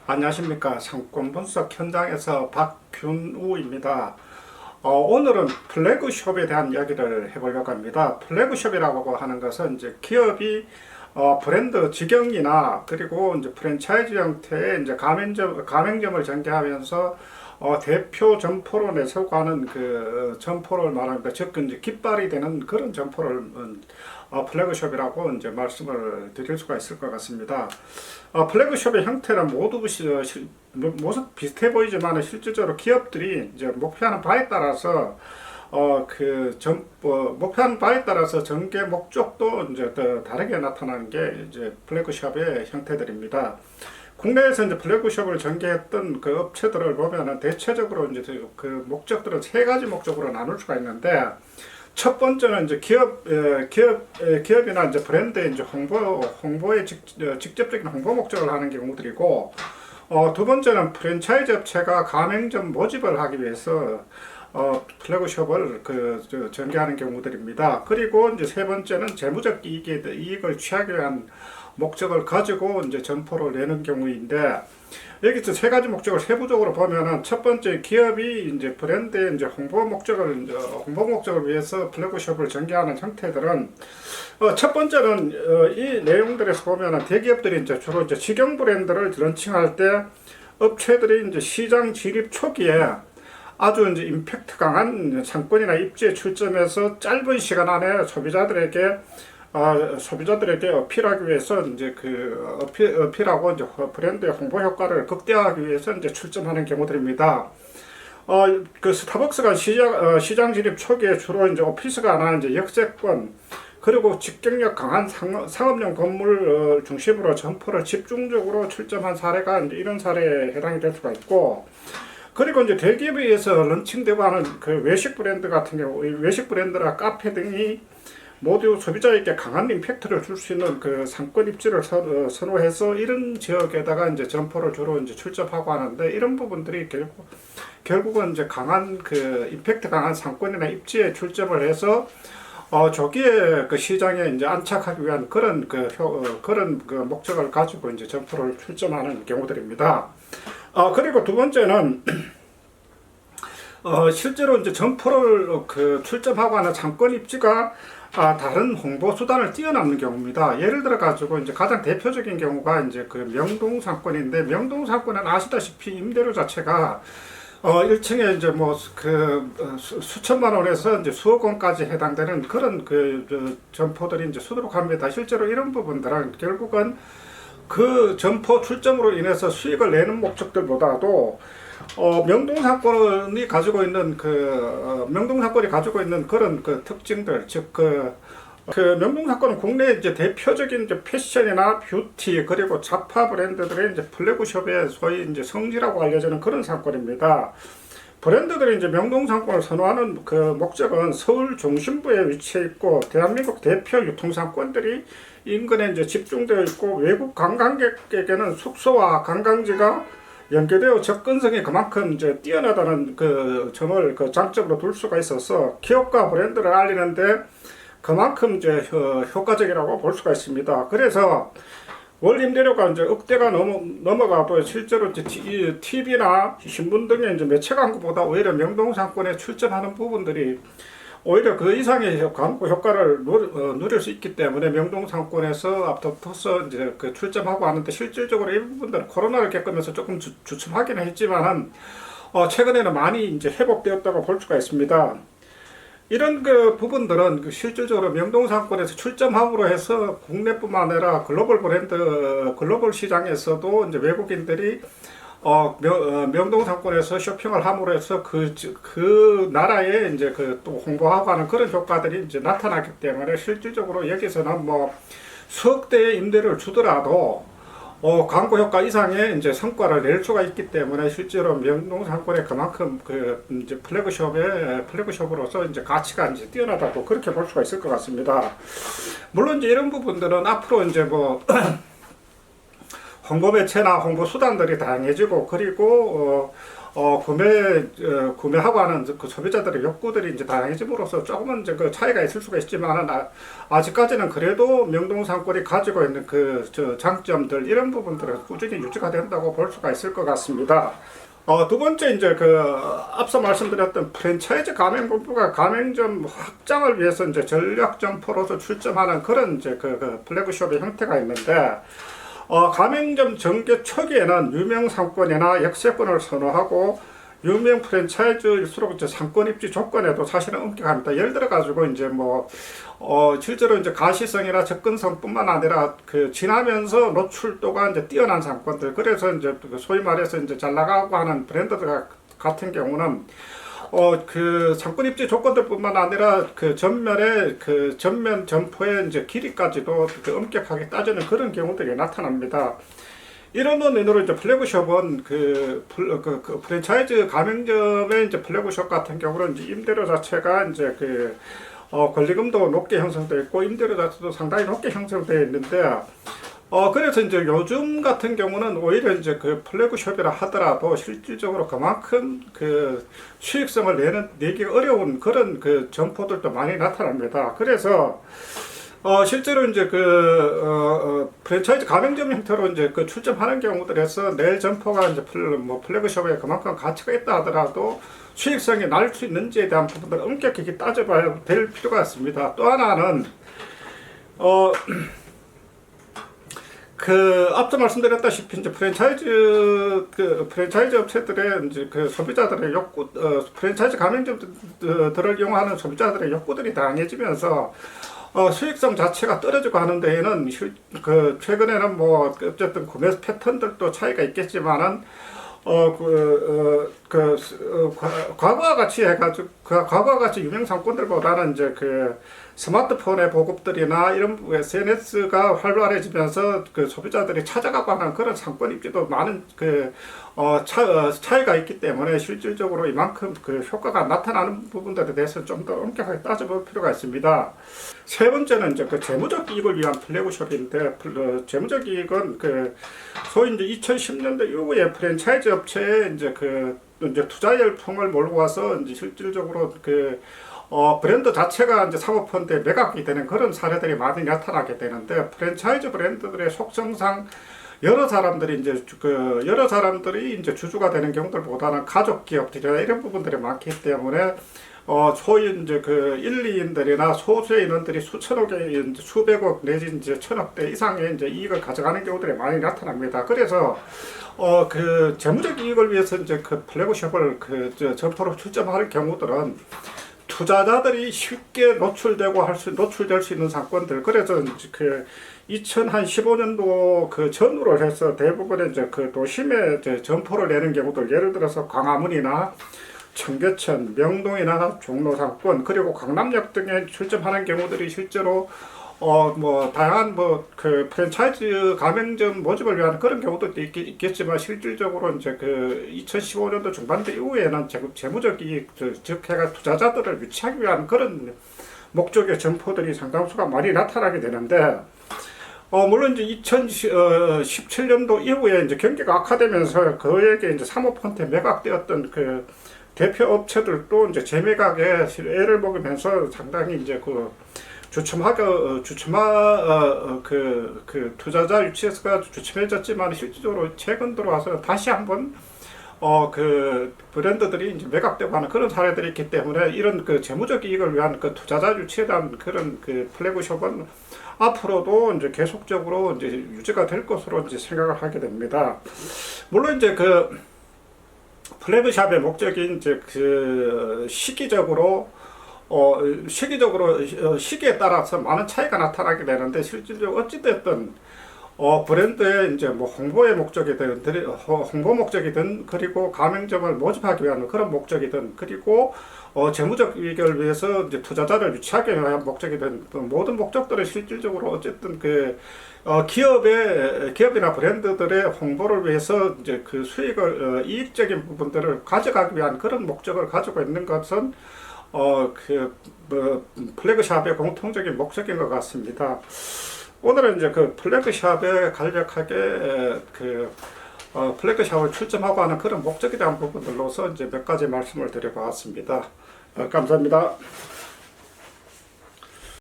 안녕하십니까. 상권 분석 현장에서 박균우입니다. 오늘은 플래그숍에 대한 이야기를 해보려고 합니다. 플래그숍이라고 하는 것은 이제 기업이 브랜드 직영이나 그리고 이제 프랜차이즈 형태의 이제 가맹점을 전개하면서 대표 점포로 내세우고 하는 그 점포를 말합니다. 즉 이제 깃발이 되는 그런 점포를 플래그숍이라고 이제 말씀을 드릴 수가 있을 것 같습니다. 플래그숍의 형태는 모습 비슷해 보이지만 실질적으로 기업들이 이제 목표하는 바에 따라서 목표하는 바에 따라서 전개 목적도 이제 더 다르게 나타나는 게 이제 플래그숍의 형태들입니다. 국내에서 이제 플래그숍을 전개했던 그 업체들을 보면은 대체적으로 이제 그 목적들은 세 가지 목적으로 나눌 수가 있는데, 첫 번째는 이제 기업이나 이제 브랜드의 이제 홍보에 직접적인 홍보 목적을 하는 경우들이고, 두 번째는 프랜차이즈 업체가 가맹점 모집을 하기 위해서 플래그숍을 전개하는 경우들입니다. 그리고 이제 세 번째는 재무적 이익을 취하기 위한 목적을 가지고 이제 점포를 내는 경우인데, 여기서 세 가지 목적을 세부적으로 보면은, 첫 번째 기업이 이제 브랜드의 이제 홍보 목적을 위해서 플래그숍을 전개하는 형태들은, 첫 번째는 이 내용들에서 보면은 대기업들이 이제 주로 이제 직영 브랜드를 런칭할 때 업체들이 이제 시장 진입 초기에 아주 이제 임팩트 강한 상권이나 입지에 출점해서 짧은 시간 안에 소비자들에게 어필하기 위해서 이제 어필하고 이제 브랜드의 홍보 효과를 극대화하기 위해서 이제 출점하는 경우들입니다. 스타벅스가 시장 진입 초기에 주로 이제 오피스가 아니라 이제 역세권, 그리고 직경력 강한 상업용 건물 중심으로 점포를 집중적으로 출점한 사례가 이제 이런 사례에 해당이 될 수가 있고, 그리고 이제 대기업에 의해서 런칭되고 하는 그 외식 브랜드 같은 경우, 외식 브랜드나 카페 등이 모두 소비자에게 강한 임팩트를 줄 수 있는 그 상권 입지를 선호해서 이런 지역에다가 이제 점포를 주로 이제 출점하고 하는데, 이런 부분들이 결국은 이제 강한 임팩트 강한 상권이나 입지에 출점을 해서 조기에 그 시장에 이제 안착하기 위한 그런 목적을 가지고 이제 점포를 출점하는 경우들입니다. 그리고 두 번째는 실제로 이제 점포를 출점하고 하는 상권 입지가 다른 홍보 수단을 뛰어넘는 경우입니다. 예를 들어 가지고 이제 가장 대표적인 경우가 이제 그 명동 상권인데, 명동 상권은 아시다시피 임대료 자체가 1층에 이제 수천만 원에서 이제 수억 원까지 해당되는 그런 점포들이 이제 수두룩합니다. 실제로 이런 부분들은 결국은 그 점포 출점으로 인해서 수익을 내는 목적들보다도 명동 사건이 가지고 있는 그런 특징들, 즉 명동 사건은 국내 이제 대표적인 이제 패션이나 뷰티 그리고 잡화 브랜드들의 이제 플래그숍의 소위 이제 성지라고 알려지는 그런 사건입니다. 브랜드들이 이제 명동 상권을 선호하는 그 목적은 서울 중심부에 위치해 있고, 대한민국 대표 유통상권들이 인근에 이제 집중되어 있고, 외국 관광객에게는 숙소와 관광지가 연계되어 접근성이 그만큼 이제 뛰어나다는 그 점을 장점으로 둘 수가 있어서 기업과 브랜드를 알리는데 그만큼 이제 효과적이라고 볼 수가 있습니다. 그래서 월 임대료가 이제 억대가 넘어가도 실제로 이제 TV나 신문 등의 이제 매체 광고보다 오히려 명동 상권에 출점하는 부분들이 오히려 그 이상의 광고 효과를 누릴 수 있기 때문에 명동 상권에서 앞서서 이제 출점하고 하는데, 실질적으로 이 부분들은 코로나를 겪으면서 조금 주춤하기는 했지만은 최근에는 많이 이제 회복되었다고 볼 수가 있습니다. 이런 부분들은 실질적으로 명동 상권에서 출점함으로 해서 국내뿐만 아니라 글로벌 시장에서도 이제 외국인들이 명동 상권에서 쇼핑을 함으로 해서 그 나라에 이제 또 홍보하고 하는 그런 효과들이 이제 나타났기 때문에, 실질적으로 여기서는 수억 대의 임대료를 주더라도 광고 효과 이상의 이제 성과를 낼 수가 있기 때문에, 실제로 명동 상권에 그만큼 이제 플래그숍으로서 이제 가치가 이제 뛰어나다고 그렇게 볼 수가 있을 것 같습니다. 물론 이제 이런 부분들은 앞으로 이제 홍보 매체나 홍보 수단들이 다양해지고, 그리고 구매하고 하는 그 소비자들의 욕구들이 이제 다양해짐으로써 조금은 이제 그 차이가 있을 수가 있지만, 아직까지는 그래도 명동상권이 가지고 있는 장점들, 이런 부분들은 꾸준히 유지가 된다고 볼 수가 있을 것 같습니다. 두 번째, 이제 앞서 말씀드렸던 프랜차이즈 가맹본부가 가맹점 확장을 위해서 이제 전략 점포로서 출점하는 그런 이제 플래그숍의 형태가 있는데, 가맹점 전개 초기에는 유명 상권이나 역세권을 선호하고, 유명 프랜차이즈일수록 이제 상권 입지 조건에도 사실은 엄격합니다. 예를 들어 가지고 이제 실제로 이제 가시성이나 접근성뿐만 아니라 지나면서 노출도가 이제 뛰어난 상권들, 그래서 이제 소위 말해서 이제 잘 나가고 하는 브랜드들 같은 경우는 상권 입지 조건들뿐만 아니라 전면 점포의 이제 길이까지도 엄격하게 따지는 그런 경우들이 나타납니다. 이런 원인으로 이제 플래그숍은 프랜차이즈 가맹점의 이제 플래그숍 같은 경우는 이제 임대료 자체가 이제 권리금도 높게 형성되어 있고, 임대료 자체도 상당히 높게 형성되어 있는데, 그래서 이제 요즘 같은 경우는 오히려 이제 플래그숍이라 하더라도 실질적으로 그만큼 수익성을 내기가 어려운 그런 점포들도 많이 나타납니다. 그래서 실제로 이제 프랜차이즈 가맹점 형태로 이제 출점하는 경우들에서 내 점포가 이제 플래그숍에 그만큼 가치가 있다 하더라도 수익성이 날 수 있는지에 대한 부분을 엄격하게 따져봐야 될 필요가 있습니다. 또 하나는 앞서 말씀드렸다시피 이제 프랜차이즈 업체들의 이제 소비자들의 욕구, 프랜차이즈 가맹점들을 이용하는 소비자들의 욕구들이 다양해지면서 수익성 자체가 떨어지고 하는 데에는 최근에는 어쨌든 구매 패턴들도 차이가 있겠지만은 과거와 같이 유명 상권들보다는 이제 스마트폰의 보급들이나 이런 SNS가 활발해지면서 소비자들이 찾아가고 하는 그런 상권 입지도 많은 차이가 있기 때문에 실질적으로 이만큼 효과가 나타나는 부분들에 대해서 좀 더 엄격하게 따져볼 필요가 있습니다. 세 번째는 이제 재무적 이익을 위한 플래그숍인데, 재무적 이익은 소위 이제 2010년대 이후에 프랜차이즈 업체에 이제 투자 열풍을 몰고 와서 이제 실질적으로 브랜드 자체가 이제 사모펀드에 매각이 되는 그런 사례들이 많이 나타나게 되는데, 프랜차이즈 브랜드들의 속성상 여러 사람들이 이제 주주가 되는 경우들보다는 가족 기업들이나 이런 부분들이 많기 때문에 소위 이제 1, 2인들이나 소수의 인원들이 수천억의 수백억 내지 이제 천억대 이상의 이제 이익을 가져가는 경우들이 많이 나타납니다. 그래서 재무적 이익을 위해서 이제 플래그숍을 점포로 출점하는 경우들은 투자자들이 쉽게 노출될 수 있는 상권들, 그래서 이제 2015년도 전후로 해서 대부분의 이제 도심에 이제 점포를 내는 경우들, 예를 들어서 광화문이나 청계천, 명동이나 종로 상권, 그리고 강남역 등에 출점하는 경우들이 실제로 다양한 프랜차이즈 가맹점 모집을 위한 그런 경우도 있겠지만, 실질적으로 이제 2015년도 중반대 이후에는 재무적 이익, 즉 투자자들을 유치하기 위한 그런 목적의 점포들이 상당수가 많이 나타나게 되는데, 물론 이제 2017년도 이후에 이제 경기가 악화되면서 그에게 이제 사모펀드에 매각되었던 대표 업체들도 이제 재매각에 애를 먹으면서 상당히 이제 투자자 유치에서가 주춤해졌지만, 실질적으로 최근 들어와서 다시 한번 브랜드들이 이제 매각되고 하는 그런 사례들이 있기 때문에, 이런 재무적 이익을 위한 투자자 유치에 대한 그런 플래그숍은 앞으로도 이제 계속적으로 이제 유지가 될 것으로 이제 생각을 하게 됩니다. 물론 이제 플래그숍의 목적이 이제 시기에 따라서 많은 차이가 나타나게 되는데, 실질적으로 어찌됐든 브랜드의 이제 홍보 목적이든, 그리고 가맹점을 모집하기 위한 그런 목적이든, 그리고 재무적 이익을 위해서 이제 투자자를 유치하기 위한 목적이든, 모든 목적들은 실질적으로 어쨌든 기업이나 브랜드들의 홍보를 위해서 이제 수익을 이익적인 부분들을 가져가기 위한 그런 목적을 가지고 있는 것은 플래그숍의 공통적인 목적인 것 같습니다. 오늘은 이제 그 플래그샵에 간략하게 플래그샵을 출점하고 하는 그런 목적에 대한 부분들로서 이제 몇 가지 말씀을 드려봤습니다. 감사합니다.